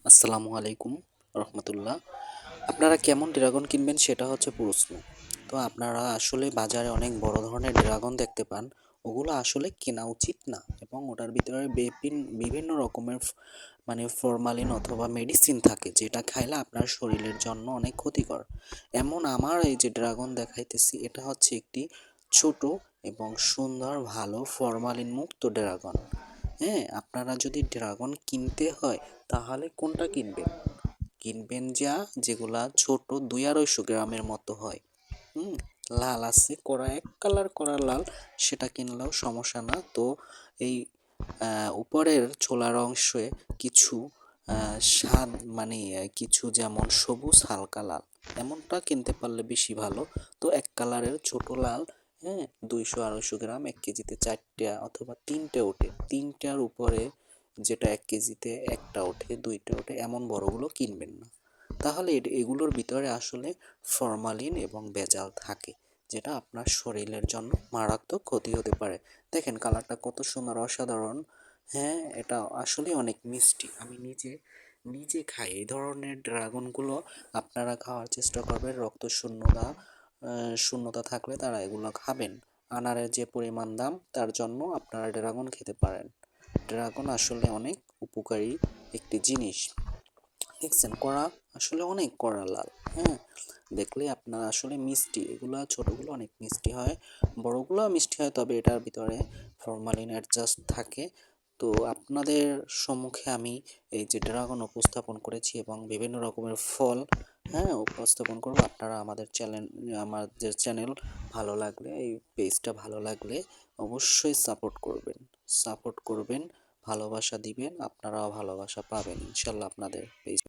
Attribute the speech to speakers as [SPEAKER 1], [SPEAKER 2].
[SPEAKER 1] আসসালামু আলাইকুম রহমতুল্লাহ। আপনারা কেমন ড্রাগন কিনবেন সেটা হচ্ছে প্রশ্ন। তো আপনারা আসলে বাজারে অনেক বড় ধরনের ড্রাগন দেখতে পান, ওগুলো আসলে কেনা উচিত না এবং ওটার ভিতরে বিভিন্ন রকমের মানে ফরমালিন অথবা মেডিসিন থাকে, যেটা খাইলে আপনার শরীরের জন্য অনেক ক্ষতিকর। এমন আমার এই যে ড্রাগন দেখাইতেছি, এটা হচ্ছে একটি ছোট এবং সুন্দর ভালো ফরমালিন মুক্ত ড্রাগন। হ্যাঁ, আপনারা যদি ড্রাগন কিনতে হয় তাহলে কোনটা কিনবেন? কিনবেন যেগুলা ছোট 2-250 গ্রামের মতো হয়। হুম, লাল আছে কড়া, এক কালার করা লাল, সেটা কিনলেও সমস্যা না। তো এই উপরের ছোলার অংশে কিছু স্বাদ মানে কিছু যেমন সবুজ হালকা লাল, এমনটা কিনতে পারলে বেশি ভালো। তো এক কালারের ছোট লাল, হ্যাঁ, 200-250 গ্রাম, 1 কেজিতে 4টা অথবা 3টে ওঠে, 3টার উপরে যেটা 1 কেজিতে একটা ওঠে, 2টা ওঠে, এমন বড়গুলো কিনবেন না। তাহলে এগুলোর ভিতরে আসলে ফরমালিন এবং ভেজাল থাকে, যেটা আপনার শরীরের জন্য মারাত্মক ক্ষতি হতে পারে। দেখেন কালারটা কত সুন্দর, অসাধারণ। হ্যাঁ, এটা আসলে অনেক মিষ্টি। আমি নিজে নিজে খাই এই ধরনের ড্রাগনগুলো। আপনারা খাওয়ার চেষ্টা করবেন, রক্ত শূন্যতা থাকলে তারা এগুলো খাবেন। আনারের যে পরিমাণ দাম, তার জন্য আপনারা ড্রাগন খেতে পারেন। ড্রাগন আসলে অনেক উপকারী একটি জিনিস। দেখছেন কড়া, আসলে অনেক কড়া লাল। হ্যাঁ, দেখলে আপনার আসলে মিষ্টি, এগুলা ছোটগুলো অনেক মিষ্টি হয়, বড়গুলো মিষ্টি হয়, তবে এটার ভিতরে ফরমালিন অ্যাডজাস্ট থাকে। তো আপনাদের সম্মুখে আমি এই যে ড্রাগন উপস্থাপন করেছি এবং বিভিন্ন রকমের ফল, হ্যাঁ, উপস্থাপন করবো। আপনারা আমাদের চ্যানেল ভালো লাগলে, এই পেজটা ভালো লাগলে অবশ্যই সাপোর্ট করবেন, ভালোবাসা দিবেন, আপনারাও ভালোবাসা পাবেন ইনশাল্লাহ আপনাদের পেজ